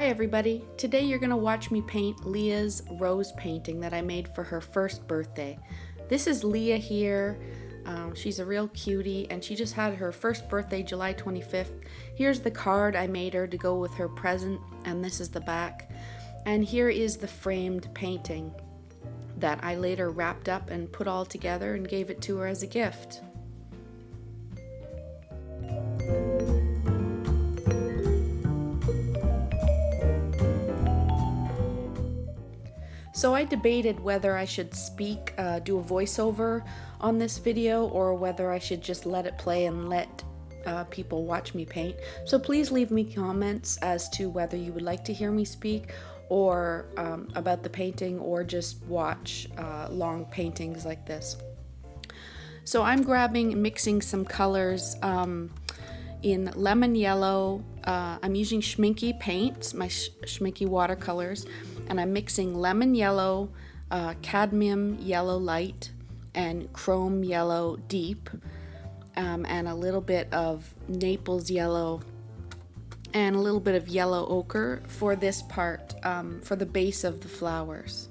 everybody, today you're going to watch me paint Leah's rose painting that I made for her first birthday. This is Leah here. She's a real cutie and she just had her first birthday July 25th. Here's the card I made her to go with her present, and this is the back. And here is the framed painting that I later wrapped up and put all together and gave it to her as a gift. So I debated whether I should do a voiceover on this video or whether I should just let it play and let people watch me paint. So please leave me comments as to whether you would like to hear me speak or about the painting, or just watch long paintings like this. So I'm mixing some colors in lemon yellow. I'm using Schminky paints, my Schminky watercolors, and I'm mixing lemon yellow, cadmium yellow light, and chrome yellow deep, and a little bit of Naples yellow and a little bit of yellow ochre for this part, for the base of the flowers.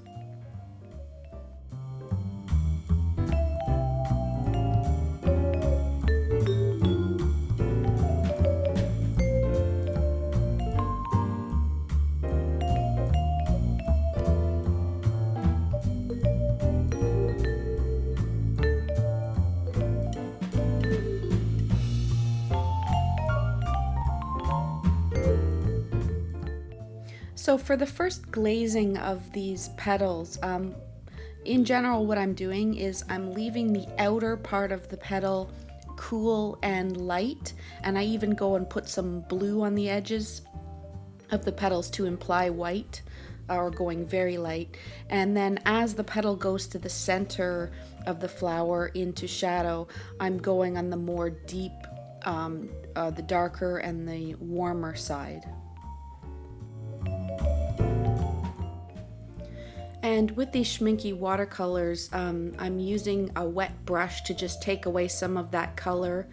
So for the first glazing of these petals, in general what I'm doing is I'm leaving the outer part of the petal cool and light, and I even go and put some blue on the edges of the petals to imply white, or going very light. And then as the petal goes to the center of the flower into shadow, I'm going on the more deep, the darker and the warmer side. And with these Schminky watercolors, I'm using a wet brush to just take away some of that color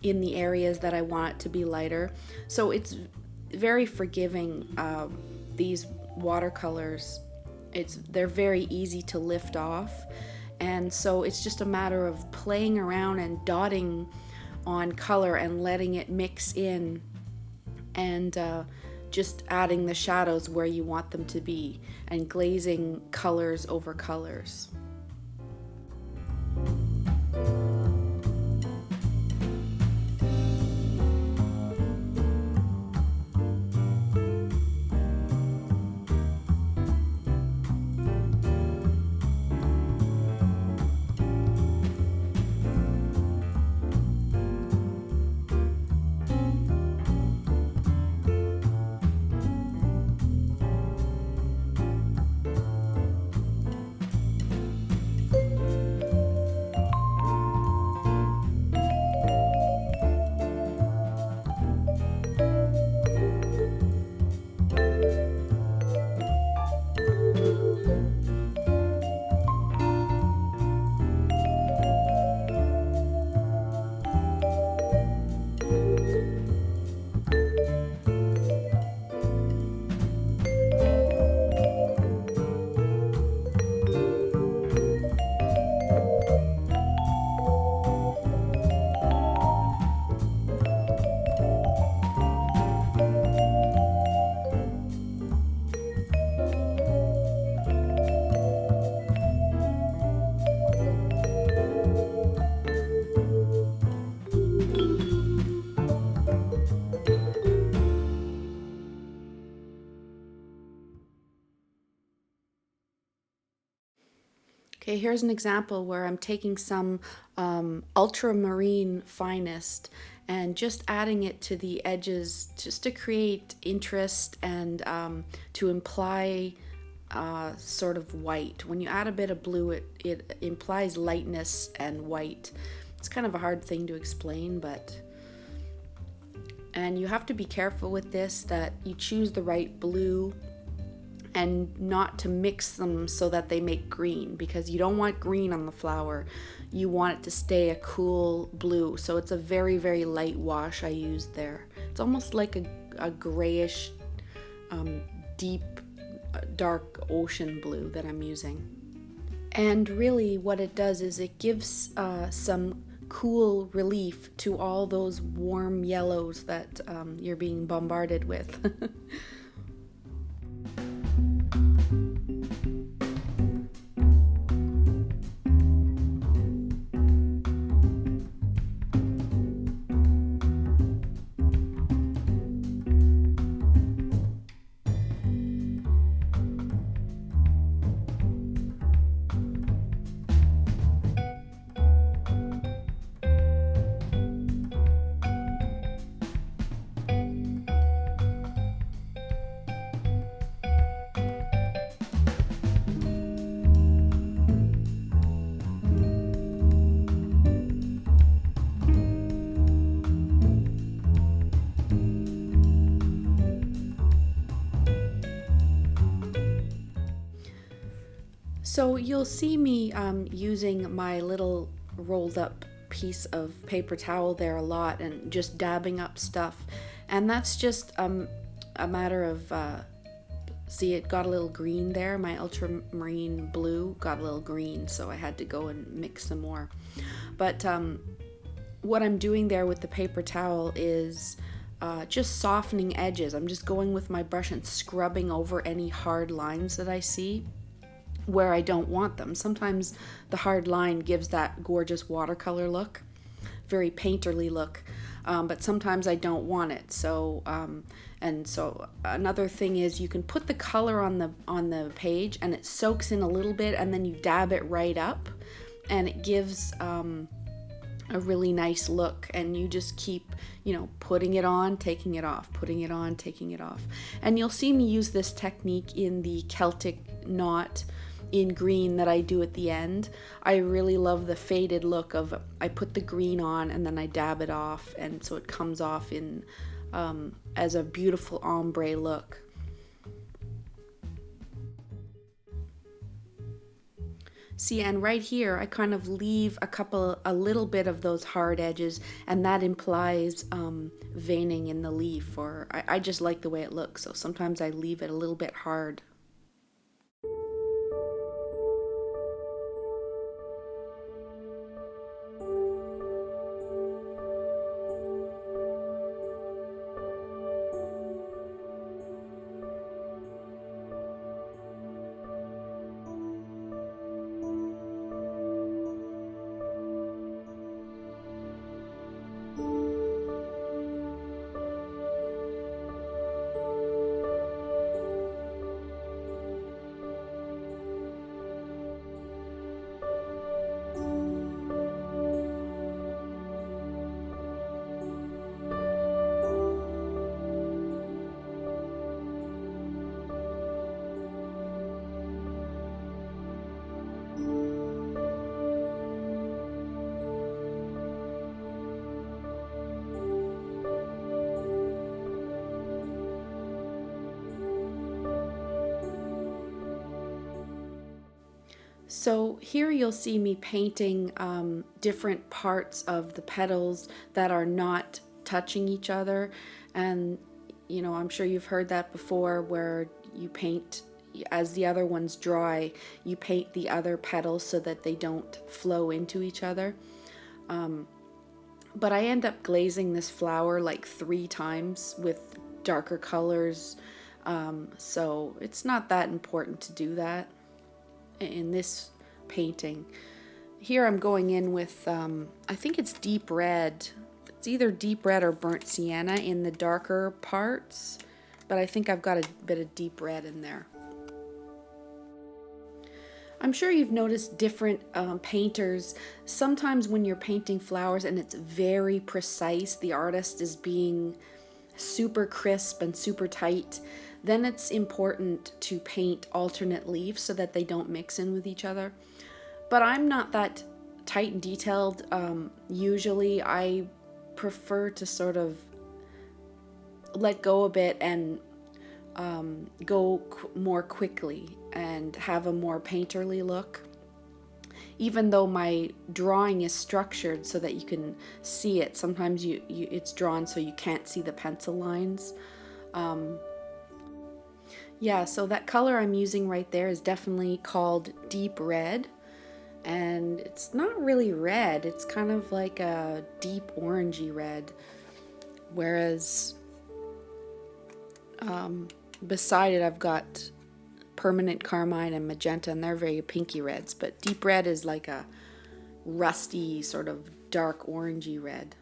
in the areas that I want it to be lighter. So it's very forgiving, these watercolors. They're very easy to lift off, and so it's just a matter of playing around and dotting on color and letting it mix in, and just adding the shadows where you want them to be, and glazing colors over colors. Okay, here's an example where I'm taking some ultramarine finest and just adding it to the edges just to create interest and to imply sort of white. When you add a bit of blue, it implies lightness and white. It's kind of a hard thing to explain, and you have to be careful with this, that you choose the right blue and not to mix them so that they make green, because you don't want green on the flower. You want it to stay a cool blue. So it's a very, very light wash I used there. It's almost like a grayish deep dark ocean blue that I'm using. And really what it does is it gives some cool relief to all those warm yellows that you're being bombarded with. So you'll see me using my little rolled up piece of paper towel there a lot and just dabbing up stuff. And that's just a matter of, see, it got a little green there. My ultramarine blue got a little green, so I had to go and mix some more. But what I'm doing there with the paper towel is just softening edges. I'm just going with my brush and scrubbing over any hard lines that I see where I don't want them. Sometimes the hard line gives that gorgeous watercolor look, very painterly look, but sometimes I don't want it. So and so another thing is you can put the color on the page and it soaks in a little bit, and then you dab it right up and it gives a really nice look, and you just keep, you know, putting it on, taking it off, putting it on, taking it off. And you'll see me use this technique in the Celtic knot in green that I do at the end. I really love the faded look of, I put the green on and then I dab it off, and so it comes off in as a beautiful ombre look. See, and right here I kind of leave a little bit of those hard edges, and that implies veining in the leaf, or I just like the way it looks, so sometimes I leave it a little bit hard. So here you'll see me painting different parts of the petals that are not touching each other. And, you know, I'm sure you've heard that before, where you paint, as the other ones dry, you paint the other petals so that they don't flow into each other. But I end up glazing this flower like 3 times with darker colors. So it's not that important to do that in this painting. Here I'm going in with, I think it's deep red. It's either deep red or burnt sienna in the darker parts, but I think I've got a bit of deep red in there. I'm sure you've noticed different painters. Sometimes when you're painting flowers and it's very precise, the artist is being super crisp and super tight, then it's important to paint alternate leaves so that they don't mix in with each other. But I'm not that tight and detailed. Usually I prefer to sort of let go a bit and go more quickly and have a more painterly look. Even though my drawing is structured so that you can see it, sometimes it's drawn so you can't see the pencil lines. Yeah, so that color I'm using right there is definitely called deep red. And it's not really red, it's kind of like a deep orangey red. Whereas beside it, I've got permanent carmine and magenta, and they're very pinky reds. But deep red is like a rusty, sort of dark orangey red.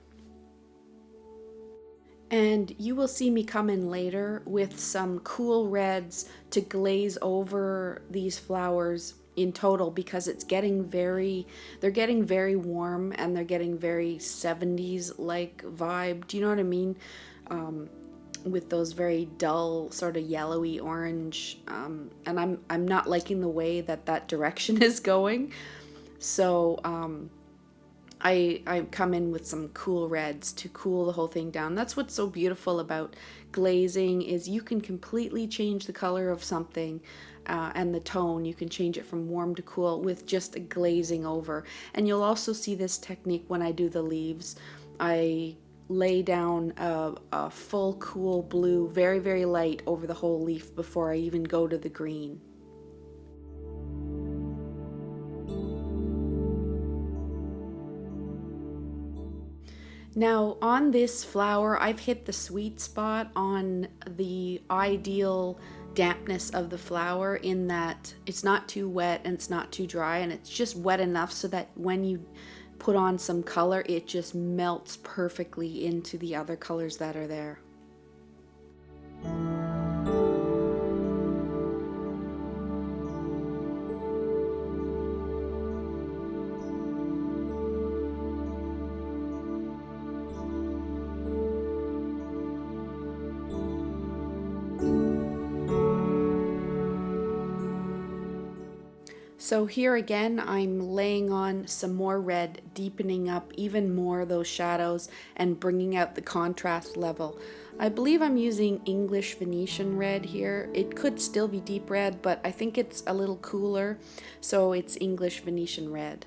And you will see me come in later with some cool reds to glaze over these flowers in total, because it's getting they're getting very warm, and they're getting very 70s like vibe. Do you know what I mean? With those very dull, sort of yellowy orange, and I'm not liking the way that direction is going. So I come in with some cool reds to cool the whole thing down. That's what's so beautiful about glazing, is you can completely change the color of something, and the tone. You can change it from warm to cool with just a glazing over. And you'll also see this technique when I do the leaves. I lay down a full cool blue, very, very light, over the whole leaf before I even go to the green. Now on this flower, I've hit the sweet spot on the ideal dampness of the flower, in that it's not too wet and it's not too dry, and it's just wet enough so that when you put on some color, it just melts perfectly into the other colors that are there. So here again, I'm laying on some more red, deepening up even more those shadows and bringing out the contrast level. I believe I'm using English Venetian red here. It could still be deep red, but I think it's a little cooler, so it's English Venetian red.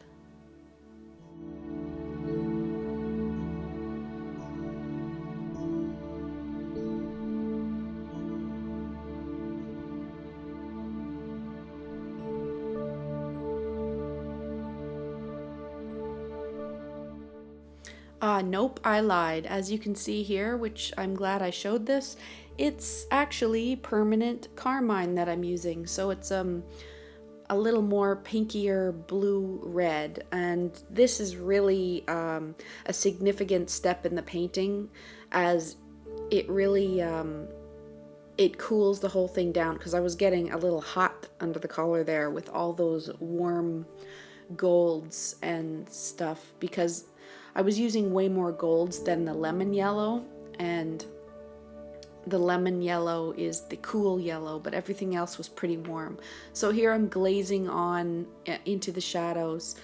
Nope, I lied. As you can see here, which I'm glad I showed this, it's actually permanent carmine that I'm using. So it's a little more pinkier blue red, and this is really a significant step in the painting, as it really it cools the whole thing down, because I was getting a little hot under the collar there with all those warm golds and stuff, because I was using way more golds than the lemon yellow, and the lemon yellow is the cool yellow, but everything else was pretty warm. So here I'm glazing on into the shadows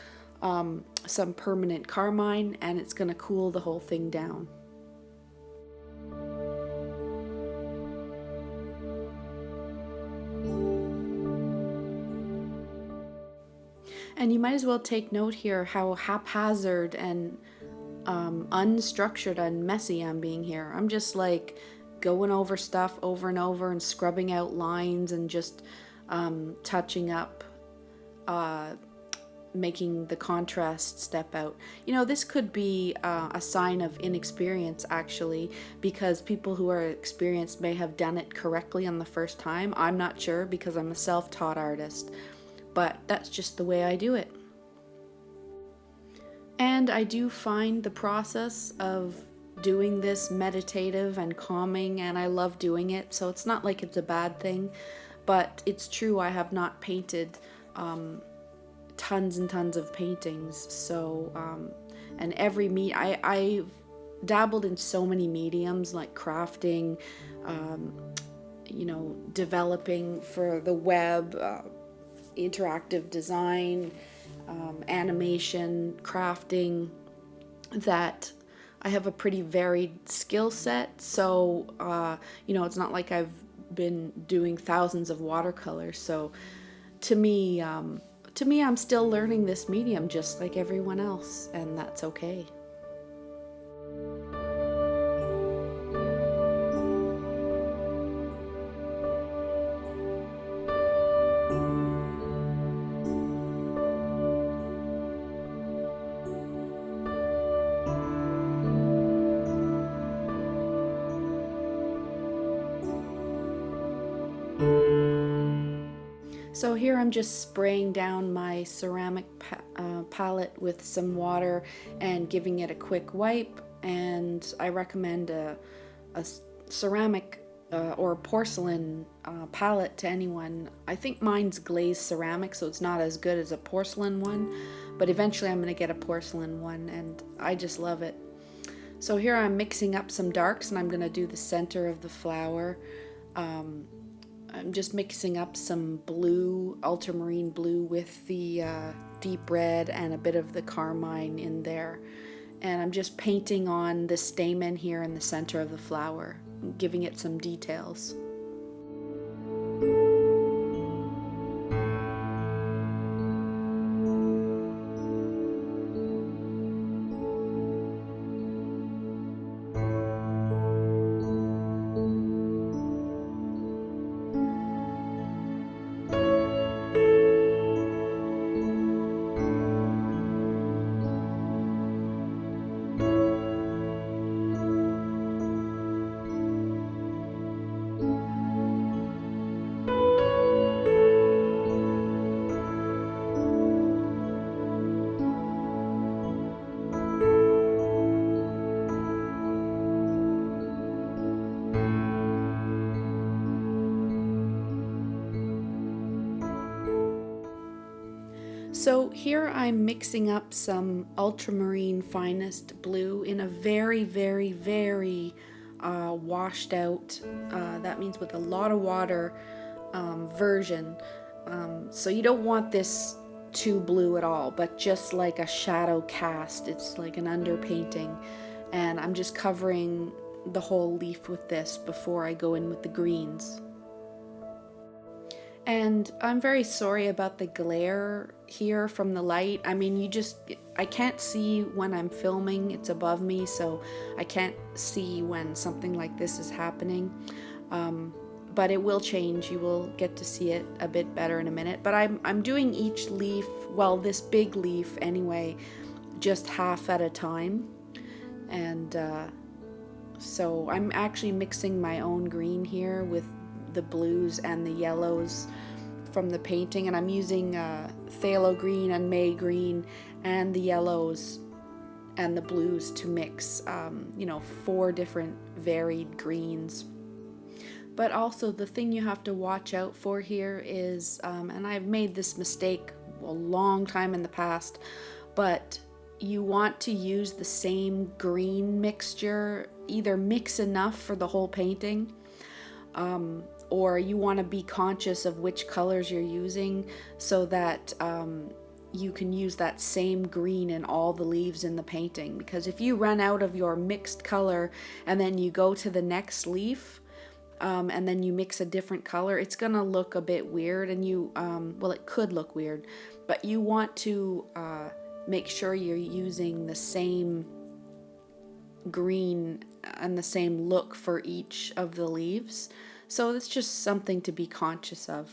some permanent carmine, and it's going to cool the whole thing down. And you might as well take note here how haphazard and unstructured and messy I'm being here. I'm just like going over stuff over and over and scrubbing out lines and just touching up, making the contrast step out. You know, this could be a sign of inexperience, actually, because people who are experienced may have done it correctly on the first time. I'm not sure, because I'm a self-taught artist, but that's just the way I do it. And I do find the process of doing this meditative and calming, and I love doing it, so it's not like it's a bad thing. But it's true, I have not painted tons and tons of paintings, so and I've dabbled in so many mediums, like crafting, you know, developing for the web, interactive design, animation, crafting, that I have a pretty varied skill set. So you know, it's not like I've been doing thousands of watercolors. So to me, I'm still learning this medium just like everyone else, and that's okay. So here I'm just spraying down my ceramic palette with some water and giving it a quick wipe, and I recommend a ceramic or porcelain palette to anyone. I think mine's glazed ceramic, so it's not as good as a porcelain one, but eventually I'm going to get a porcelain one, and I just love it. So here I'm mixing up some darks, and I'm going to do the center of the flower. I'm just mixing up some blue, ultramarine blue, with the deep red and a bit of the carmine in there. And I'm just painting on the stamen here in the center of the flower, giving it some details. So here I'm mixing up some ultramarine finest blue in a very, very, very washed out, that means with a lot of water, version. So you don't want this too blue at all, but just like a shadow cast. It's like an underpainting. And I'm just covering the whole leaf with this before I go in with the greens. And I'm very sorry about the glare here from the light. I mean, I can't see when I'm filming, it's above me, so I can't see when something like this is happening. But it will change, you will get to see it a bit better in a minute. But I'm doing each leaf, well, this big leaf anyway, just half at a time. And so I'm actually mixing my own green here with the blues and the yellows from the painting, and I'm using phthalo green and May green and the yellows and the blues to mix, 4 different varied greens. But also the thing you have to watch out for here is, and I've made this mistake a long time in the past, but you want to use the same green mixture, either mix enough for the whole painting, or you want to be conscious of which colors you're using so that you can use that same green in all the leaves in the painting. Because if you run out of your mixed color and then you go to the next leaf, and then you mix a different color, it's gonna look a bit weird, and well, it could look weird, but you want to make sure you're using the same green and the same look for each of the leaves. So it's just something to be conscious of.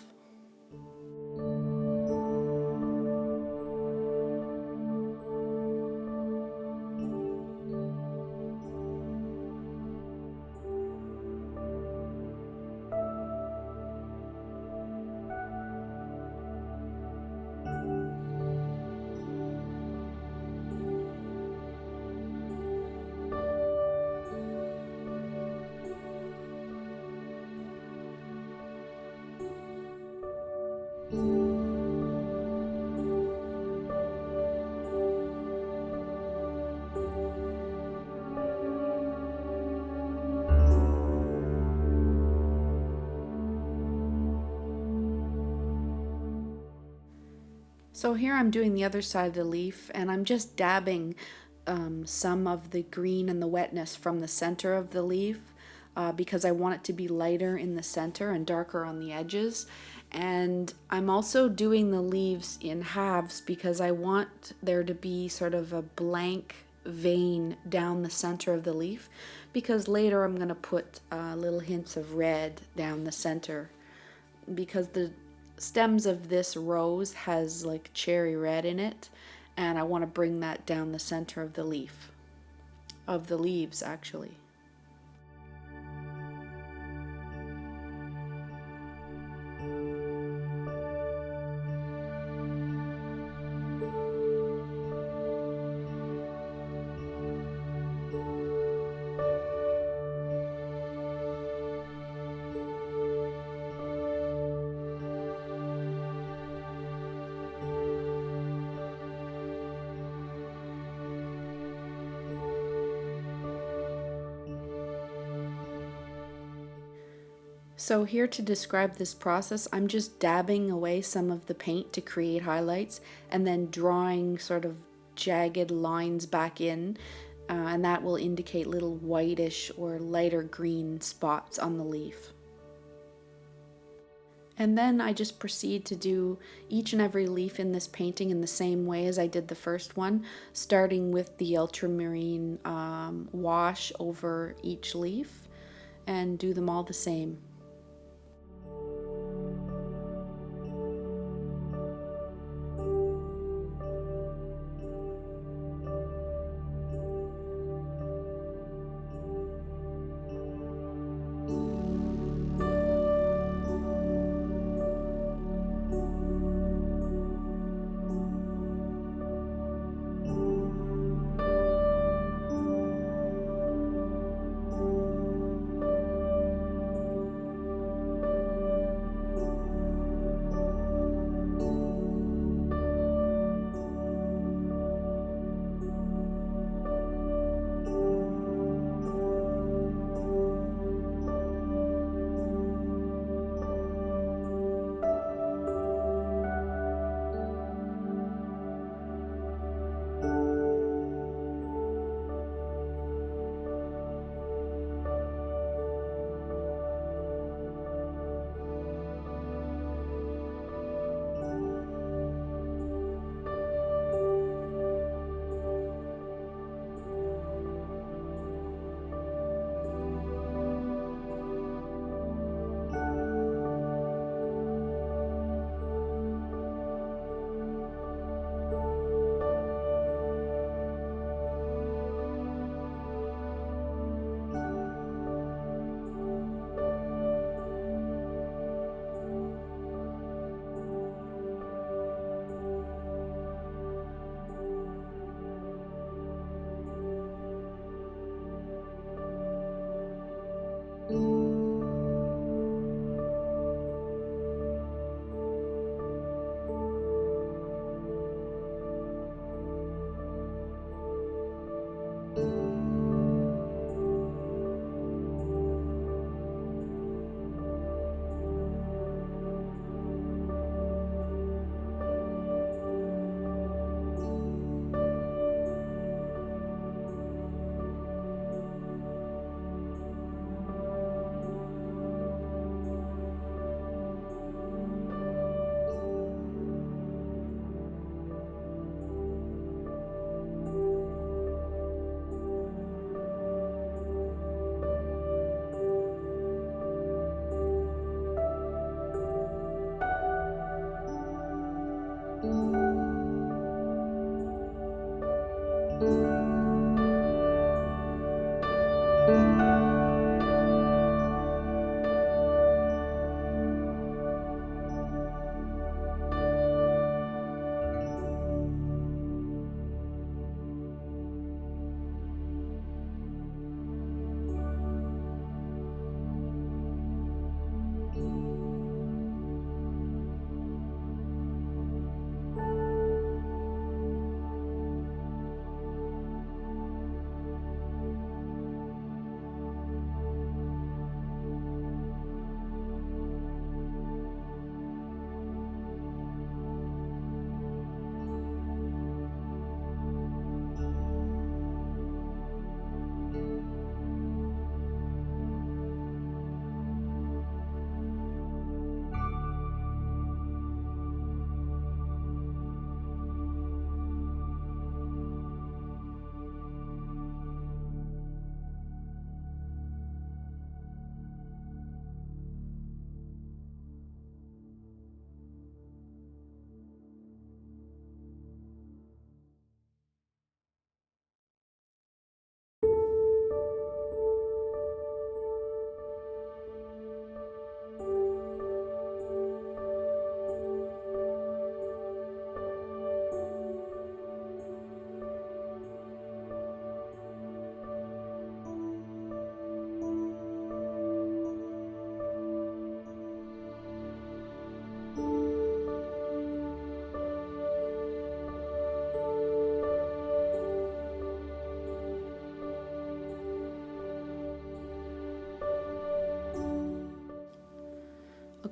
So here I'm doing the other side of the leaf, and I'm just dabbing some of the green and the wetness from the center of the leaf, because I want it to be lighter in the center and darker on the edges. And I'm also doing the leaves in halves because I want there to be sort of a blank vein down the center of the leaf, because later I'm going to put little hints of red down the center, because the stems of this rose has like cherry red in it, and I want to bring that down the center of the leaf, of the leaves actually. So here to describe this process, I'm just dabbing away some of the paint to create highlights and then drawing sort of jagged lines back in, and that will indicate little whitish or lighter green spots on the leaf. And then I just proceed to do each and every leaf in this painting in the same way as I did the first one, starting with the ultramarine wash over each leaf, and do them all the same.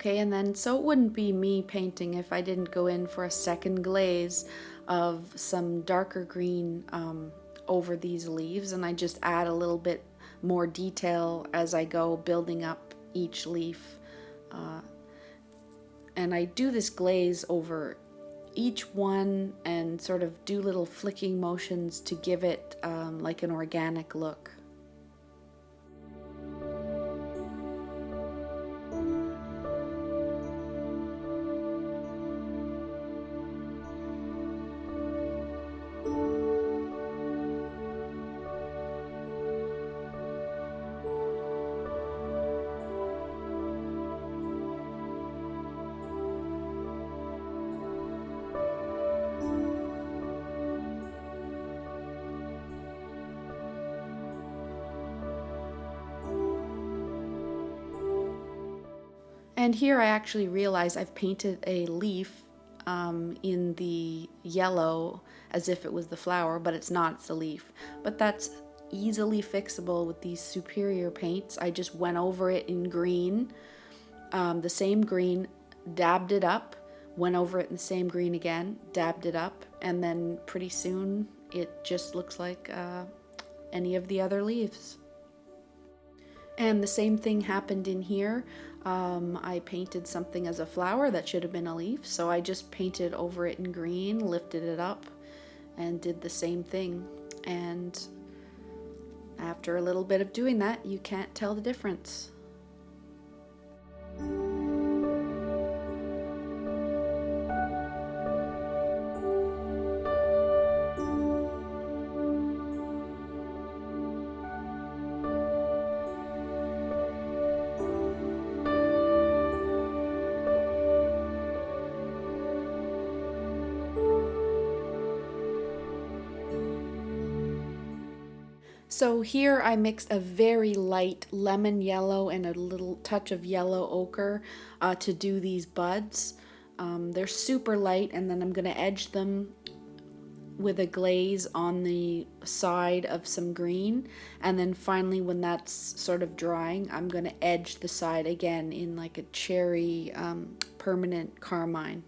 Okay, and then so it wouldn't be me painting if I didn't go in for a second glaze of some darker green over these leaves, and I just add a little bit more detail as I go, building up each leaf. And I do this glaze over each one and sort of do little flicking motions to give it like an organic look. And here I actually realize I've painted a leaf in the yellow as if it was the flower, but it's not, it's the leaf. But that's easily fixable with these superior paints. I just went over it in green, the same green, dabbed it up, went over it in the same green again, dabbed it up, and then pretty soon it just looks like any of the other leaves. And the same thing happened in here. I painted something as a flower that should have been a leaf, so I just painted over it in green, lifted it up, and did the same thing. And after a little bit of doing that, you can't tell the difference. So here I mixed a very light lemon yellow and a little touch of yellow ochre to do these buds. They're super light, and then I'm going to edge them with a glaze on the side of some green, and then finally when that's sort of drying, I'm going to edge the side again in like a cherry permanent carmine.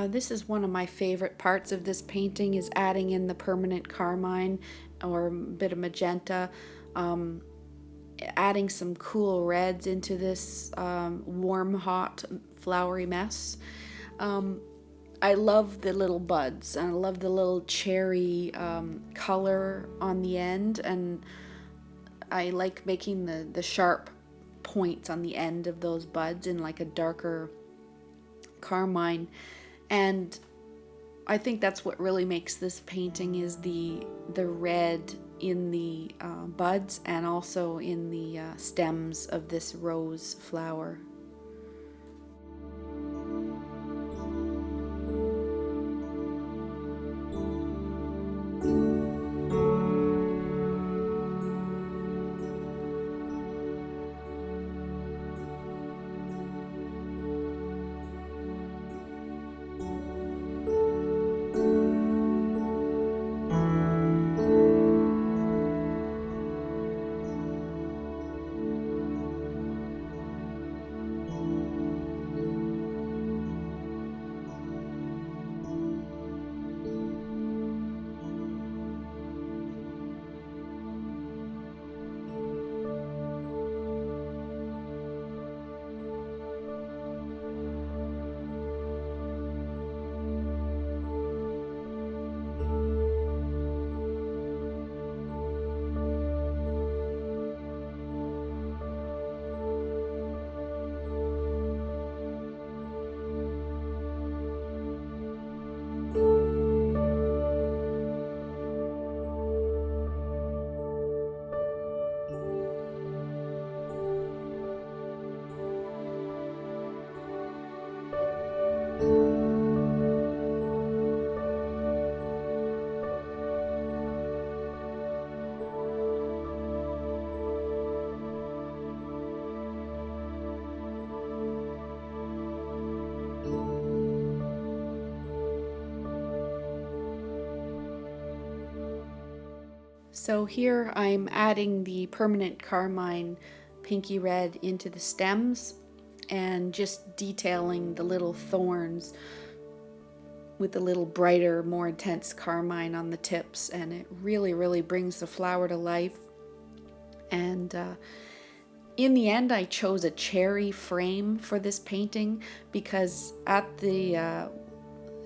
This is one of my favorite parts of this painting, is adding in the permanent carmine or a bit of magenta, adding some cool reds into this warm, hot, flowery mess. I love the little buds, and I love the little cherry color on the end, and I like making the sharp points on the end of those buds in like a darker carmine. And I think that's what really makes this painting, is the red in the buds and also in the stems of this rose flower. So here I'm adding the permanent carmine pinky red into the stems and just detailing the little thorns with a little brighter, more intense carmine on the tips, and it really brings the flower to life. And in the end, I chose a cherry frame for this painting because at the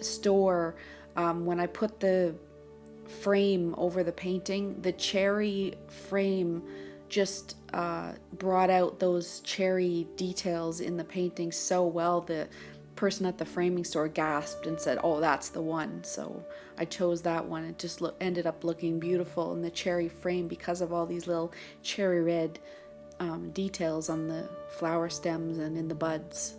store, when I put the frame over the painting, the cherry frame just brought out those cherry details in the painting so well. The person at the framing store gasped and said, "Oh, that's the one." So I chose that one. It just ended up looking beautiful in the cherry frame because of all these little cherry red details on the flower stems and in the buds.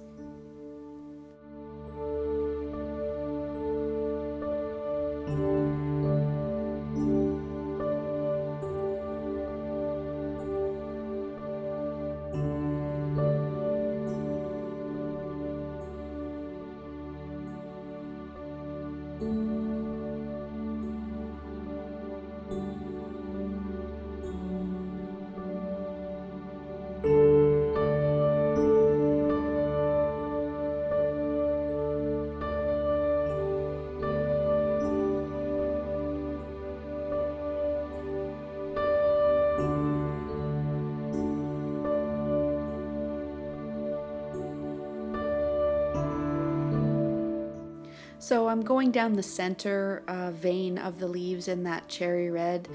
So I'm going down the center vein of the leaves in that cherry red,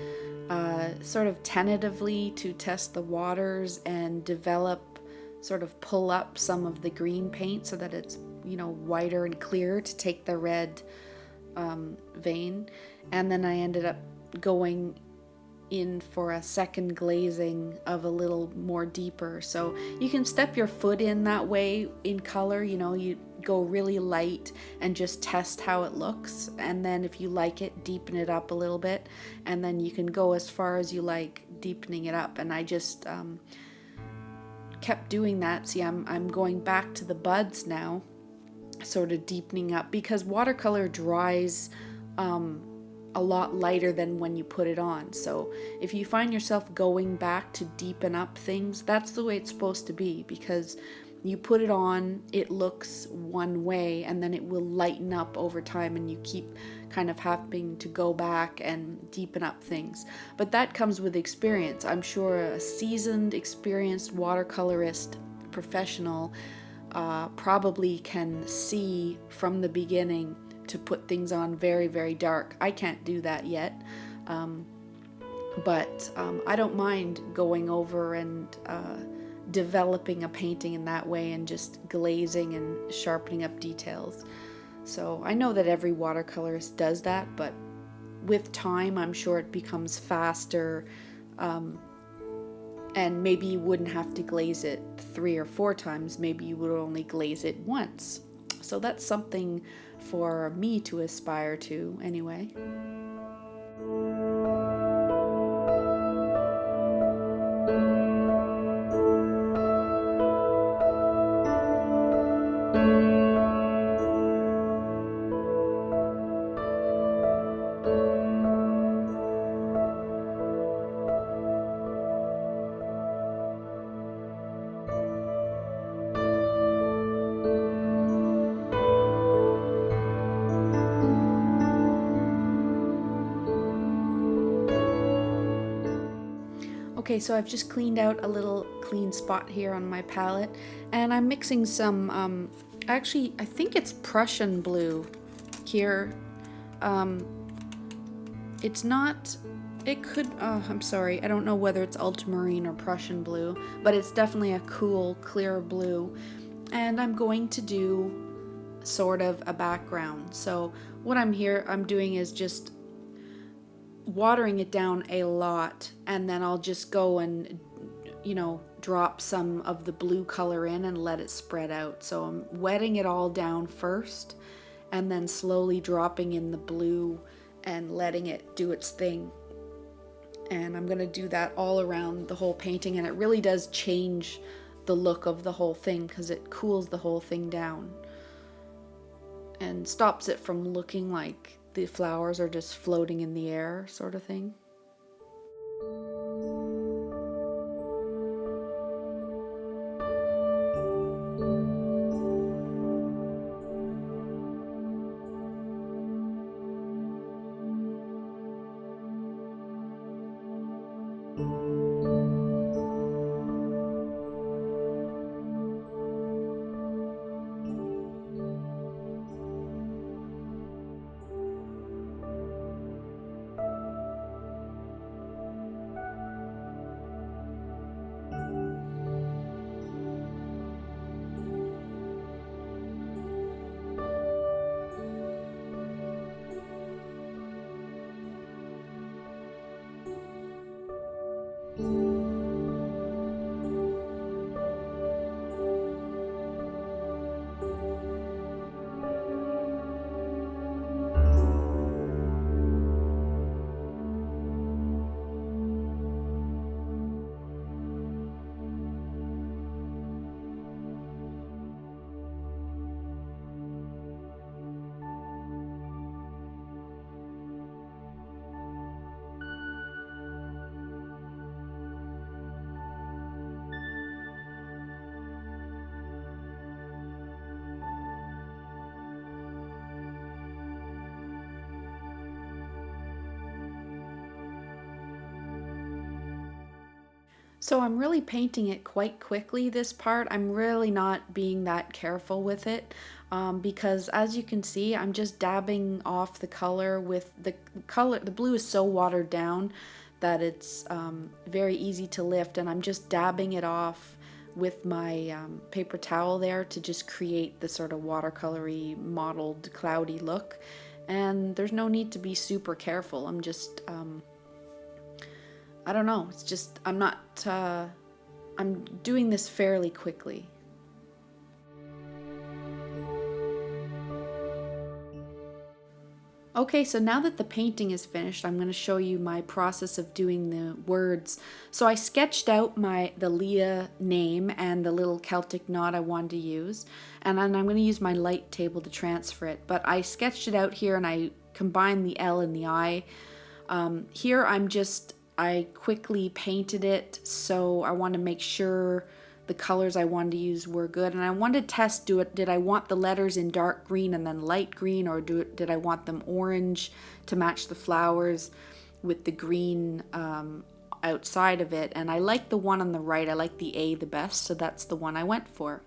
sort of tentatively to test the waters and develop, sort of pull up some of the green paint so that it's, whiter and clearer to take the red vein. And then I ended up going in for a second glazing of a little more deeper. So you can step your foot in that way in color, you go really light and just test how it looks, and then if you like it, deepen it up a little bit, and then you can go as far as you like deepening it up. And I just kept doing that. See, I'm going back to the buds now, sort of deepening up, because watercolor dries a lot lighter than when you put it on. So if you find yourself going back to deepen up things, that's the way it's supposed to be, because you put it on, it looks one way, and then it will lighten up over time, and you keep kind of having to go back and deepen up things. But that comes with experience. I'm sure a seasoned, experienced watercolorist professional probably can see from the beginning to put things on very dark. I can't do that yet, but I don't mind going over and developing a painting in that way and just glazing and sharpening up details. So I know that every watercolorist does that, but with time I'm sure it becomes faster, and maybe you wouldn't have to glaze it 3 or 4 times, maybe you would only glaze it once. So that's something for me to aspire to anyway. Okay, so I've just cleaned out a little clean spot here on my palette, and I'm mixing some, actually, I think it's Prussian blue here. It's not, it could, I'm sorry, I don't know whether it's ultramarine or Prussian blue, but it's definitely a cool, clear blue. And I'm going to do sort of a background. So what I'm doing is just watering it down a lot, and then I'll just go and drop some of the blue color in and let it spread out. So I'm wetting it all down first and then slowly dropping in the blue and letting it do its thing. And I'm going to do that all around the whole painting, and it really does change the look of the whole thing because it cools the whole thing down and stops it from looking like the flowers are just floating in the air, sort of thing. So I'm really painting it quite quickly, this part. I'm really not being that careful with it because as you can see, I'm just dabbing off the color with the color. The blue is so watered down that it's very easy to lift, and I'm just dabbing it off with my paper towel there to just create the sort of watercolory mottled cloudy look. And there's no need to be super careful. I'm just I don't know. It's just I'm not. I'm doing this fairly quickly. Okay, so now that the painting is finished, I'm going to show you my process of doing the words. So I sketched out the Leah name and the little Celtic knot I wanted to use, and then I'm going to use my light table to transfer it. But I sketched it out here and I combined the L and the I. Here I quickly painted it, so I want to make sure the colors I wanted to use were good, and I wanted to test, did I want the letters in dark green and then light green, or did I want them orange to match the flowers with the green outside of it. And I like the one on the right, I like the A the best, so that's the one I went for.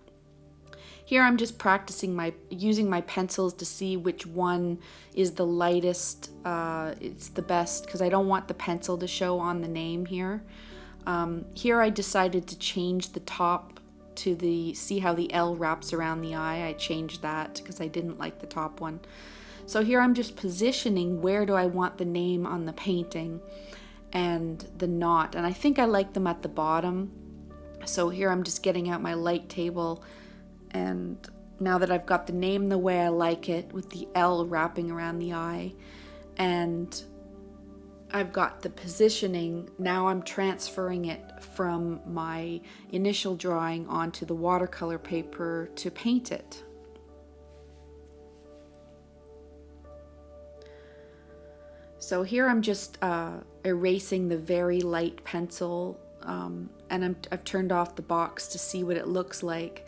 Here I'm just practicing using my pencils to see which one is the lightest, it's the best, because I don't want the pencil to show on the name here. Here I decided to change the top to see how the L wraps around the I. I changed that because I didn't like the top one. So here I'm just positioning where do I want the name on the painting and the knot. And I think I like them at the bottom. So here I'm just getting out my light table, and now that I've got the name the way I like it with the L wrapping around the I, and I've got the positioning, now I'm transferring it from my initial drawing onto the watercolor paper to paint it. So here I'm just erasing the very light pencil, and I've turned off the box to see what it looks like.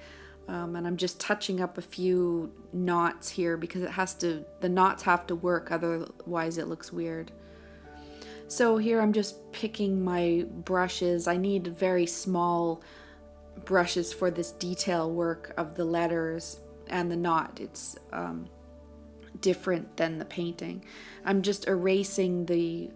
And I'm just touching up a few knots here because the knots have to work, otherwise it looks weird. So here I'm just picking my brushes. I need very small brushes for this detail work of the letters and the knot. It's different than the painting. I'm just erasing the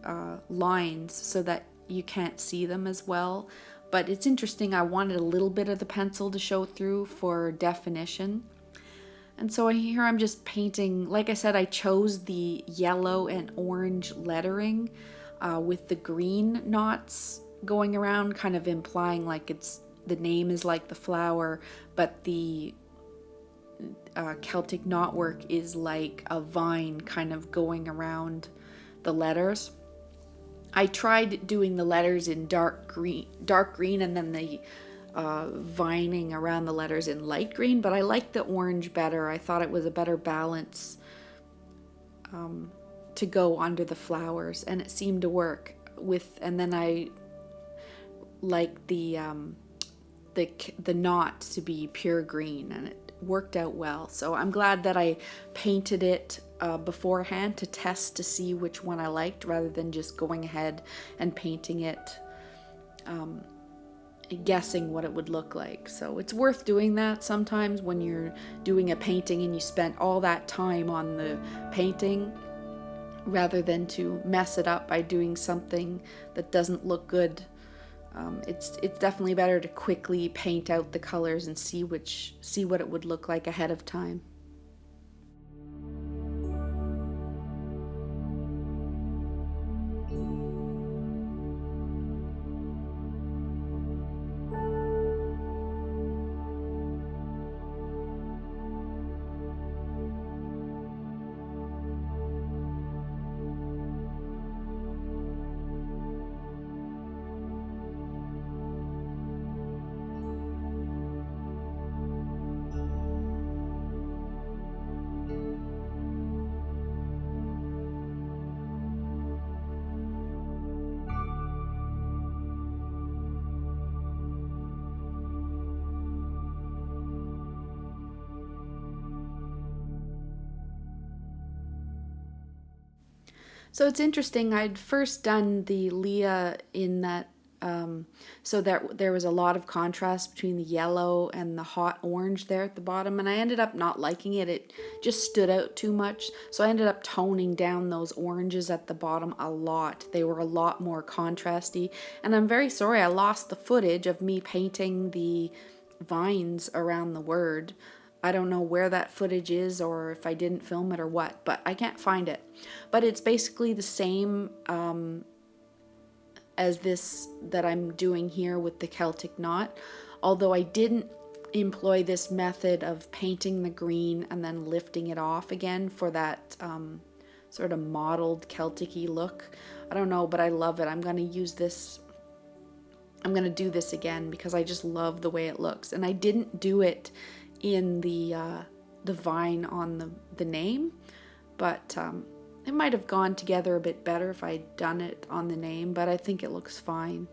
lines so that you can't see them as well. But it's interesting, I wanted a little bit of the pencil to show through for definition. And so here I'm just painting, like I said, I chose the yellow and orange lettering with the green knots going around, kind of implying like the name is like the flower, but the Celtic knotwork is like a vine kind of going around the letters. I tried doing the letters in dark green and then the vining around the letters in light green, but I liked the orange better. I thought it was a better balance to go under the flowers, and it seemed to work and then I like the knot to be pure green, and it worked out well. So I'm glad that I painted it beforehand to test to see which one I liked, rather than just going ahead and painting it guessing what it would look like. So it's worth doing that sometimes when you're doing a painting and you spent all that time on the painting, rather than to mess it up by doing something that doesn't look good. It's definitely better to quickly paint out the colors and see what it would look like ahead of time. So it's interesting, I'd first done the Leah in that So there was a lot of contrast between the yellow and the hot orange there at the bottom, and I ended up not liking it. It just stood out too much, so I ended up toning down those oranges at the bottom a lot. They were a lot more contrasty, and I'm very sorry I lost the footage of me painting the vines around the word. I don't know where that footage is, or if I didn't film it or what, but I can't find it. But it's basically the same as this that I'm doing here with the Celtic knot, although I didn't employ this method of painting the green and then lifting it off again for that sort of mottled Celtic-y look. I don't know, but I love it. I'm going to use this. I'm going to do this again because I just love the way it looks. And I didn't do it in the vine on the name, but it might have gone together a bit better if I'd done it on the name, but I think it looks fine.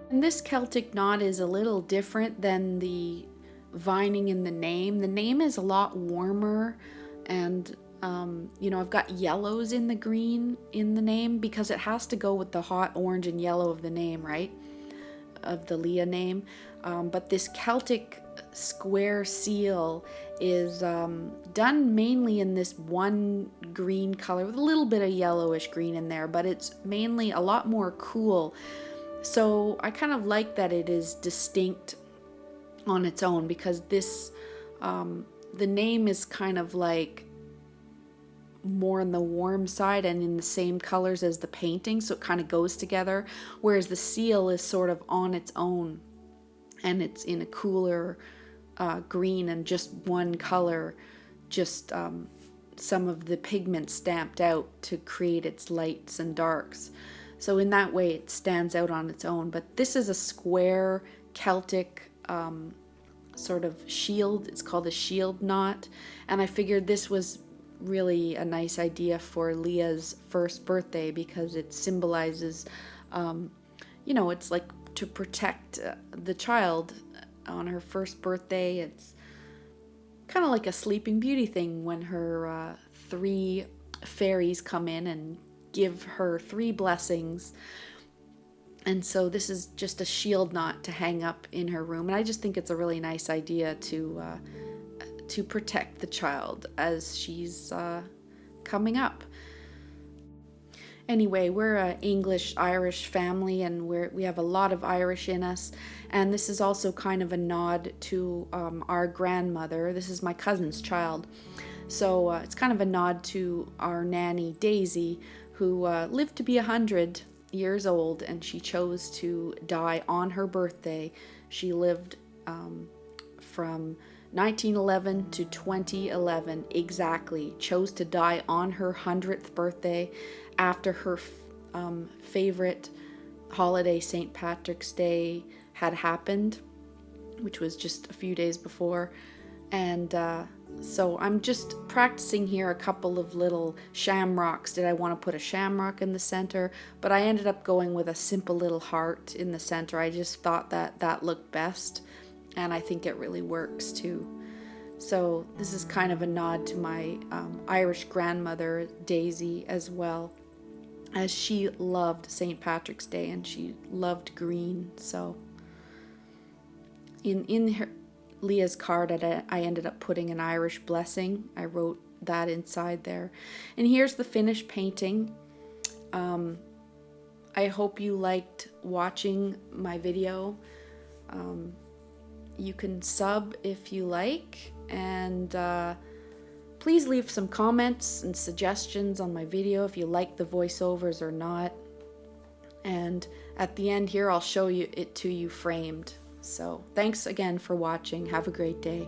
And this Celtic knot is a little different than the vining in the name. The name is a lot warmer, and you know, I've got yellows in the green in the name because it has to go with the hot orange and yellow of the name, right? Of the Leah name. But this Celtic square seal is done mainly in this one green color with a little bit of yellowish green in there, but it's mainly a lot more cool. So I kind of like that it is distinct on its own, because this, the name is kind of like more on the warm side and in the same colors as the painting, so it kind of goes together, whereas the seal is sort of on its own and it's in a cooler green and just one color, just some of the pigment stamped out to create its lights and darks. So in that way it stands out on its own. But this is a square Celtic sort of shield. It's called a shield knot, and I figured this was really a nice idea for Leah's first birthday because it symbolizes, you know, it's like to protect the child on her first birthday. It's kind of like a Sleeping Beauty thing when her 3 fairies come in and give her 3 blessings. And so this is just a shield knot to hang up in her room, and I just think it's a really nice idea to protect the child as she's coming up. Anyway, we're an English-Irish family, and we have a lot of Irish in us, and this is also kind of a nod to our grandmother. This is my cousin's child, so it's kind of a nod to our nanny Daisy, who lived to be 100 years old, and she chose to die on her birthday. She lived from 1911 to 2011 exactly, chose to die on her 100th birthday after her favorite holiday, St. Patrick's Day, had happened, which was just a few days before. And so I'm just practicing here a couple of little shamrocks. Did I want to put a shamrock in the center? But I ended up going with a simple little heart in the center. I just thought that that looked best, and I think it really works too. So this is kind of a nod to my Irish grandmother, Daisy, as well, as she loved St. Patrick's Day and she loved green. So Leah's card, I ended up putting an Irish blessing. I wrote that inside there. And here's the finished painting. I hope you liked watching my video. You can sub if you like, and please leave some comments and suggestions on my video if you like the voiceovers or not. And at the end here, I'll show you it to you framed. So thanks again for watching. Have a great day.